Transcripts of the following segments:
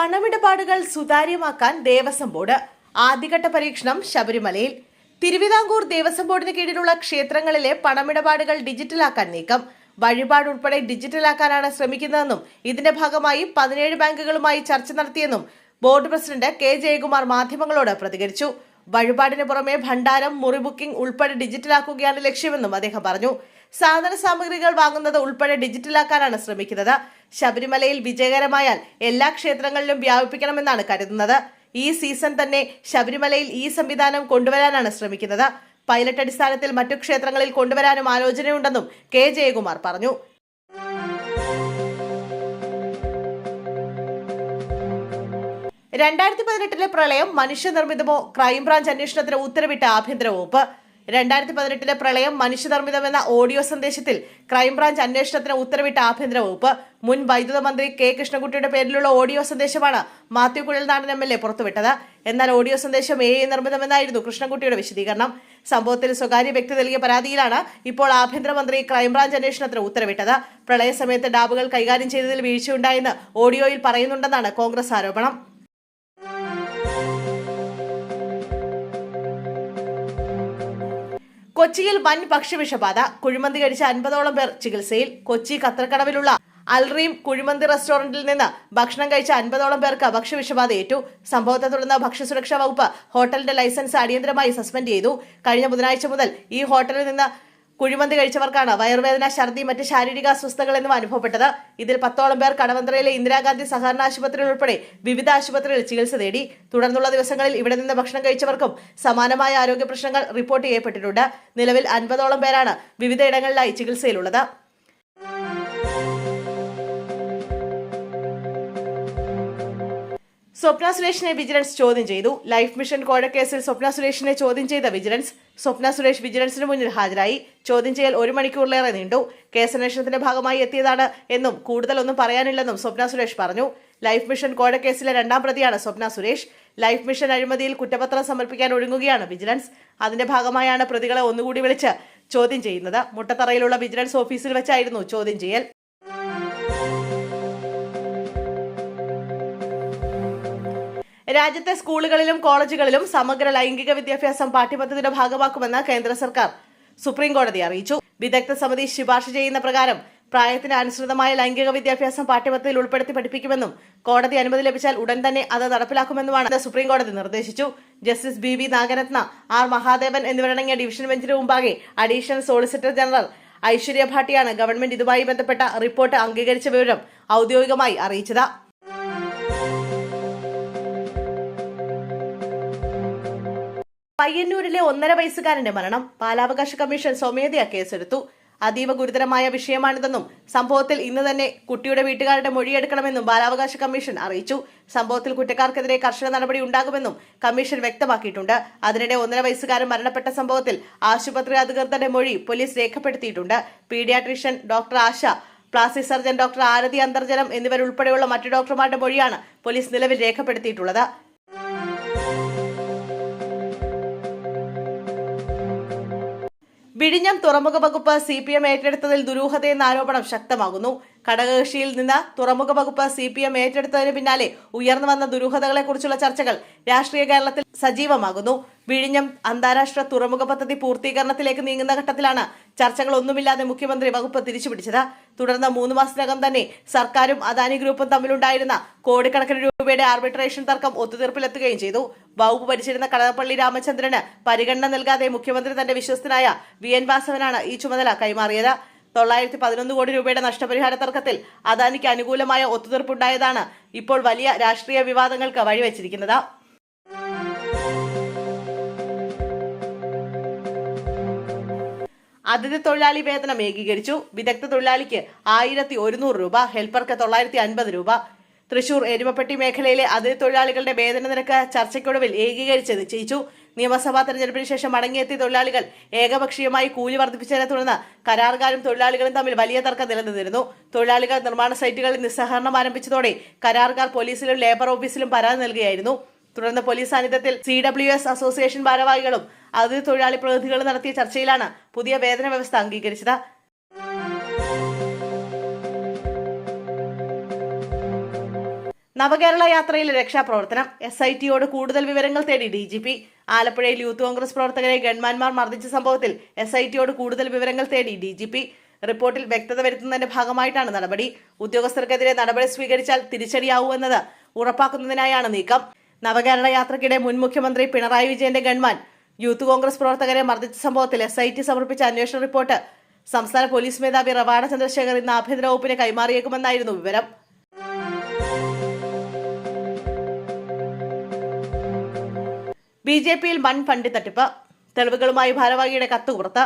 പണമിടപാടുകൾ സുതാര്യമാക്കാൻ ദേവസ്വം ബോർഡ് ആദ്യഘട്ട പരീക്ഷണം ശബരിമലയിൽ. തിരുവിതാംകൂർ ദേവസ്വം ബോർഡിന് കീഴിലുള്ള ക്ഷേത്രങ്ങളിലെ പണമിടപാടുകൾ ഡിജിറ്റലാക്കാൻ നീക്കം. വഴിപാട് ഉൾപ്പെടെ ഡിജിറ്റലാക്കാനാണ് ശ്രമിക്കുന്നതെന്നും ഇതിന്റെ ഭാഗമായി 17 ബാങ്കുകളുമായി ചർച്ച നടത്തിയെന്നും ബോർഡ് പ്രസിഡന്റ് കെ ജയകുമാർ മാധ്യമങ്ങളോട് പ്രതികരിച്ചു. വഴിപാടിന് പുറമെ ഭണ്ഡാരം, മുറി ബുക്കിംഗ് ഉൾപ്പെടെ ഡിജിറ്റലാക്കുകയാണ് ലക്ഷ്യമെന്നും അദ്ദേഹം പറഞ്ഞു. സാധന സാമഗ്രികൾ വാങ്ങുന്നത് ഉൾപ്പെടെ ഡിജിറ്റലാക്കാനാണ് ശ്രമിക്കുന്നത്. ശബരിമലയിൽ വിജയകരമായാൽ എല്ലാ ക്ഷേത്രങ്ങളിലും വ്യാപിപ്പിക്കണമെന്നാണ് കരുതുന്നത്. ഈ സീസൺ തന്നെ ശബരിമലയിൽ ഈ സംവിധാനം കൊണ്ടുവരാനാണ് ശ്രമിക്കുന്നത്. പൈലറ്റ് അടിസ്ഥാനത്തിൽ മറ്റു ക്ഷേത്രങ്ങളിൽ കൊണ്ടുവരാനും ആലോചനയുണ്ടെന്നും കെ ജയകുമാർ പറഞ്ഞു. രണ്ടായിരത്തി പ്രളയം മനുഷ്യനിർമ്മിതമോ? ക്രൈംബ്രാഞ്ച് അന്വേഷണത്തിന് ഉത്തരവിട്ട ആഭ്യന്തര വകുപ്പ്. 2018 പ്രളയം മനുഷ്യനിർമ്മിതമെന്ന ഓഡിയോ സന്ദേശത്തിൽ ക്രൈംബ്രാഞ്ച് അന്വേഷണത്തിന് ഉത്തരവിട്ട ആഭ്യന്തര വകുപ്പ്. മുൻ വൈദ്യുത മന്ത്രി കെ കൃഷ്ണൻകുട്ടിയുടെ പേരിലുള്ള ഓഡിയോ സന്ദേശമാണ് മാത്യു കുഴൽനാടൻ MLA പുറത്തുവിട്ടത്. എന്നാൽ ഓഡിയോ സന്ദേശം AI നിർമ്മിതമെന്നായിരുന്നു കൃഷ്ണൻകുട്ടിയുടെ വിശദീകരണം. സംഭവത്തിൽ സ്വകാര്യ വ്യക്തി നൽകിയ പരാതിയിലാണ് ഇപ്പോൾ ആഭ്യന്തരമന്ത്രി ക്രൈംബ്രാഞ്ച് അന്വേഷണത്തിന് ഉത്തരവിട്ടത്. പ്രളയസമയത്ത് ഡാബുകൾ കൈകാര്യം ചെയ്തതിൽ വീഴ്ചയുണ്ടായെന്ന് ഓഡിയോയിൽ പറയുന്നുണ്ടെന്നാണ് കോൺഗ്രസ് ആരോപണം. കൊച്ചിയിൽ വൻ ഭക്ഷ്യവിഷബാധ. കുഴിമന്തി കഴിച്ച 50ഓളം പേർ ചികിത്സയിൽ. കൊച്ചി കത്രക്കടവിലുള്ള അൽറീം കുഴിമന്തി റെസ്റ്റോറന്റിൽ നിന്ന് ഭക്ഷണം കഴിച്ച 50ഓളം പേർക്ക് ഭക്ഷ്യവിഷബാധയേറ്റു. സംഭവത്തെ തുടർന്ന് ഭക്ഷ്യസുരക്ഷാ വകുപ്പ് ഹോട്ടലിന്റെ ലൈസൻസ് അടിയന്തരമായി സസ്പെൻഡ് ചെയ്തു. കഴിഞ്ഞ ബുധനാഴ്ച മുതൽ ഈ ഹോട്ടലിൽ നിന്ന് കുഴിമന്തി കഴിച്ചവർക്കാണ് വയറുവേദന, ഛർദി, മറ്റ് ശാരീരിക അസ്വസ്ഥതകൾ എന്നിവ അനുഭവപ്പെട്ടത്. ഇതിൽ 10ഓളം പേർ കടവന്ത്രയിലെ ഇന്ദിരാഗാന്ധി സഹകരണ ആശുപത്രിയിൽ ഉൾപ്പെടെ വിവിധ ആശുപത്രികളിൽ ചികിത്സ തേടി. തുടർന്നുള്ള ദിവസങ്ങളിൽ ഇവിടെ നിന്ന് ഭക്ഷണം കഴിച്ചവർക്കും സമാനമായ ആരോഗ്യ പ്രശ്നങ്ങൾ റിപ്പോർട്ട് ചെയ്യപ്പെട്ടിട്ടുണ്ട്. നിലവിൽ 50ഓളം പേരാണ് വിവിധയിടങ്ങളിലായി ചികിത്സയിലുള്ളത്. സ്വപ്ന സുരേഷിനെ വിജിലൻസ് ചോദ്യം ചെയ്തു. ലൈഫ് മിഷൻ കോഴക്കേസിൽ സ്വപ്ന സുരേഷിനെ ചോദ്യം ചെയ്ത വിജിലൻസ്. സ്വപ്ന സുരേഷ് വിജിലൻസിന് മുന്നിൽ ഹാജരായി. ചോദ്യം ചെയ്യൽ 1 മണിക്കൂറിലേറെ നീണ്ടു. കേസന്വേഷണത്തിന്റെ ഭാഗമായി എത്തിയതാണ് എന്നും കൂടുതലൊന്നും പറയാനില്ലെന്നും സ്വപ്ന സുരേഷ് പറഞ്ഞു. ലൈഫ് മിഷൻ കോഴക്കേസിലെ 2ാം പ്രതിയാണ് സ്വപ്ന സുരേഷ്. ലൈഫ് മിഷൻ അഴിമതിയിൽ കുറ്റപത്രം സമർപ്പിക്കാൻ ഒരുങ്ങുകയാണ് വിജിലൻസ്. അതിന്റെ ഭാഗമായാണ് പ്രതികളെ ഒന്നുകൂടി വിളിച്ച് ചോദ്യം ചെയ്യുന്നത്. മുട്ടത്തറയിലുള്ള വിജിലൻസ് ഓഫീസിൽ വെച്ചായിരുന്നു ചോദ്യം ചെയ്യൽ. രാജ്യത്തെ സ്കൂളുകളിലും കോളേജുകളിലും സമഗ്ര ലൈംഗിക വിദ്യാഭ്യാസം പാഠ്യപദ്ധതിയുടെ ഭാഗമാക്കുമെന്ന് കേന്ദ്ര സർക്കാർ സുപ്രീം കോടതി അറിയിച്ചു. വിദഗ്ധ സമിതി ശുപാർശ ചെയ്യുന്ന പ്രകാരം പ്രായത്തിന് അനുസൃതമായ ലൈംഗിക വിദ്യാഭ്യാസം പാഠ്യപദ്ധതിയിൽ ഉൾപ്പെടുത്തി പഠിപ്പിക്കുമെന്നും കോടതി അനുമതി ലഭിച്ചാൽ ഉടൻ തന്നെ അത് നടപ്പിലാക്കുമെന്നുമാണ് സുപ്രീം കോടതി നിർദ്ദേശിച്ചു. Justice BV Nagarathna, R Mahadevan എന്നിവരടങ്ങിയ ഡിവിഷൻ ബെഞ്ചിന് മുമ്പാകെ അഡീഷണൽ സോളിസിറ്റർ ജനറൽ ഐശ്വര്യ ഭാട്ടിയാണ് ഗവൺമെന്റ് ഇതുമായി ബന്ധപ്പെട്ട റിപ്പോർട്ട് അംഗീകരിച്ച വിവരം ഔദ്യോഗികമായി അറിയിച്ചത്. പയ്യന്നൂരിലെ 1.5 വയസ്സുകാരന്റെ മരണം. ബാലാവകാശ കമ്മീഷൻ സ്വമേധയാ കേസെടുത്തു. അതീവ ഗുരുതരമായ വിഷയമാണിതെന്നും സംഭവത്തിൽ ഇന്ന് തന്നെ കുട്ടിയുടെ വീട്ടുകാരുടെ മൊഴിയെടുക്കണമെന്നും ബാലാവകാശ കമ്മീഷൻ അറിയിച്ചു. സംഭവത്തിൽ കുറ്റക്കാർക്കെതിരെ കർശന നടപടി ഉണ്ടാകുമെന്നും കമ്മീഷൻ വ്യക്തമാക്കിയിട്ടുണ്ട്. അതിനിടെ 1.5 വയസ്സുകാരൻ മരണപ്പെട്ട സംഭവത്തിൽ ആശുപത്രി അധികൃതരുടെ മൊഴി പോലീസ് രേഖപ്പെടുത്തിയിട്ടുണ്ട്. പീഡിയാട്രീഷ്യൻ ഡോക്ടർ ആശ, പ്ലാസ്റ്റിക് സർജൻ ഡോക്ടർ ആരതി അന്തർജനം എന്നിവരുൾപ്പെടെയുള്ള മറ്റു ഡോക്ടർമാരുടെ മൊഴിയാണ് പോലീസ് നിലവിൽ രേഖപ്പെടുത്തിയിട്ടുള്ളത്. വിഴിഞ്ഞം തുറമുഖ വകുപ്പ് CPM ഏറ്റെടുത്തതിൽ ദുരൂഹതയെന്ന ആരോപണം ശക്തമാകുന്നു. ഘടകകക്ഷിയിൽ നിന്ന് തുറമുഖ വകുപ്പ് CPM ഏറ്റെടുത്തതിന് പിന്നാലെ ഉയർന്നു വന്ന ദുരൂഹതകളെക്കുറിച്ചുള്ള ചർച്ചകൾ രാഷ്ട്രീയ കേരളത്തിൽ സജീവമാകുന്നു. വിഴിഞ്ഞം അന്താരാഷ്ട്ര തുറമുഖ പദ്ധതി പൂർത്തീകരണത്തിലേക്ക് നീങ്ങുന്ന ഘട്ടത്തിലാണ് ചർച്ചകളൊന്നുമില്ലാതെ മുഖ്യമന്ത്രി വകുപ്പ് തിരിച്ചുപിടിച്ചത്. തുടർന്ന് 3 മാസത്തിനകം തന്നെ സർക്കാരും അദാനി ഗ്രൂപ്പും തമ്മിലുണ്ടായിരുന്ന കോടിക്കണക്കിന് രൂപയുടെ ആർബിട്രേഷൻ തർക്കം ഒത്തുതീർപ്പിലെത്തുകയും ചെയ്തു. വകുപ്പ് ഭരിച്ചിരുന്ന കടകംപള്ളി രാമചന്ദ്രന് പരിഗണന നൽകാതെ മുഖ്യമന്ത്രി തന്റെ വിശ്വസ്തനായ VN വാസവനാണ് ഈ ചുമതല കൈമാറിയത്. 911 കോടി രൂപയുടെ നഷ്ടപരിഹാര തർക്കത്തിൽ അദാനിക്ക് അനുകൂലമായ ഒത്തുതീർപ്പുണ്ടായതാണ് ഇപ്പോൾ വലിയ രാഷ്ട്രീയ വിവാദങ്ങൾക്ക് വഴിവെച്ചിരിക്കുന്നത്. അതിഥി തൊഴിലാളി വേതനം ഏകീകരിച്ചു. വിദഗ്ധ തൊഴിലാളിക്ക് 1100 രൂപ, ഹെൽപ്പർക്ക് 950 രൂപ. തൃശൂർ എരുമപ്പെട്ടി മേഖലയിലെ അതിഥി തൊഴിലാളികളുടെ വേതന നിരക്ക് ചർച്ചയ്ക്കൊടുവിൽ ഏകീകരിച്ച് നിശ്ചയിച്ചു. നിയമസഭാ തെരഞ്ഞെടുപ്പിന് ശേഷം മടങ്ങിയെത്തിയ തൊഴിലാളികൾ ഏകപക്ഷീയമായി കൂലി വർദ്ധിപ്പിച്ചതിനെ തുടർന്ന് കരാറുകാരും തൊഴിലാളികളും തമ്മിൽ വലിയ തർക്കം നിലനിന്നിരുന്നു. തൊഴിലാളികൾ നിർമ്മാണ സൈറ്റുകളിൽ നിസ്സഹകരണം ആരംഭിച്ചതോടെ കരാറുകാർ പോലീസിലും ലേബർ ഓഫീസിലും പരാതി നൽകുകയായിരുന്നു. തുടർന്ന് പോലീസ് സാന്നിധ്യത്തിൽ CWS അസോസിയേഷൻ ഭാരവാഹികളും അതിഥി തൊഴിലാളി പ്രതിനിധികളും നടത്തിയ ചർച്ചയിലാണ് പുതിയ വേതന വ്യവസ്ഥ അംഗീകരിച്ചത്. നവകേരള യാത്രയിൽ രക്ഷാപ്രവർത്തനം SITയോട് കൂടുതൽ വിവരങ്ങൾ തേടി DGP. ആലപ്പുഴയിൽ യൂത്ത് കോൺഗ്രസ് പ്രവർത്തകരെ ഗൺമാൻമാർ മർദ്ദിച്ച സംഭവത്തിൽ SITയോട് കൂടുതൽ വിവരങ്ങൾ തേടി DGP. റിപ്പോർട്ടിൽ വ്യക്തത വരുത്തുന്നതിന്റെ ഭാഗമായിട്ടാണ് നടപടി. ഉദ്യോഗസ്ഥർക്കെതിരെ നടപടി സ്വീകരിച്ചാൽ തിരിച്ചടിയാവൂവെന്നത് ഉറപ്പാക്കുന്നതിനായാണ് നീക്കം. നവകേരള യാത്രയ്ക്കിടെ മുൻ മുഖ്യമന്ത്രി പിണറായി വിജയന്റെ ഗൺമാൻ യൂത്ത് കോൺഗ്രസ് പ്രവർത്തകരെ മർദ്ദിച്ച സംഭവത്തിൽ SIT സമർപ്പിച്ച അന്വേഷണ റിപ്പോർട്ട് സംസ്ഥാന പോലീസ് മേധാവി റവാഡ ചന്ദ്രശേഖർ ഇന്ന് ആഭ്യന്തര വകുപ്പിന് കൈമാറിയേക്കുമെന്നായിരുന്നു വിവരം. BJPയിൽ വൻ ഫണ്ട് തട്ടിപ്പ്, തെളിവുകളുമായി ഭാരവാഹിയുടെ കത്ത് പുറത്ത്.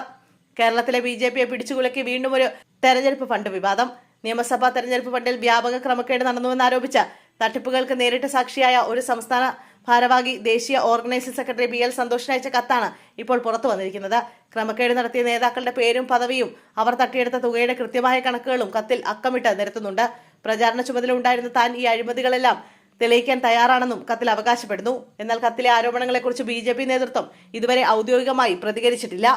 കേരളത്തിലെ BJPയെ പിടിച്ചുകുലക്കി വീണ്ടും ഒരു തെരഞ്ഞെടുപ്പ് ഫണ്ട് വിവാദം. നിയമസഭാ തെരഞ്ഞെടുപ്പ് ഫണ്ടിൽ വ്യാപക ക്രമക്കേട് നടന്നുവെന്നാരോപിച്ച് തട്ടിപ്പുകൾക്ക് നേരിട്ട് സാക്ഷിയായ ഒരു സംസ്ഥാന ഭാരവാഹി ദേശീയ ഓർഗനൈസിംഗ് സെക്രട്ടറി BL സന്തോഷിന് അയച്ച കത്താണ് ഇപ്പോൾ പുറത്തു വന്നിരിക്കുന്നത്. ക്രമക്കേട് നടത്തിയ നേതാക്കളുടെ പേരും പദവിയും അവർ തട്ടിയെടുത്ത തുകയുടെ കൃത്യമായ കണക്കുകളും കത്തിൽ അക്കമിട്ട് നിരത്തുന്നുണ്ട്. പ്രചാരണ ചുമതല ഉണ്ടായിരുന്ന താൻ ഈ അഴിമതികളെല്ലാം തെളിയിക്കാൻ തയ്യാറാണെന്നും കത്തിൽ അവകാശപ്പെടുന്നു. എന്നാൽ കത്തിലെ ആരോപണങ്ങളെക്കുറിച്ച് BJP നേതൃത്വം ഇതുവരെ ഔദ്യോഗികമായി പ്രതികരിച്ചിട്ടില്ല.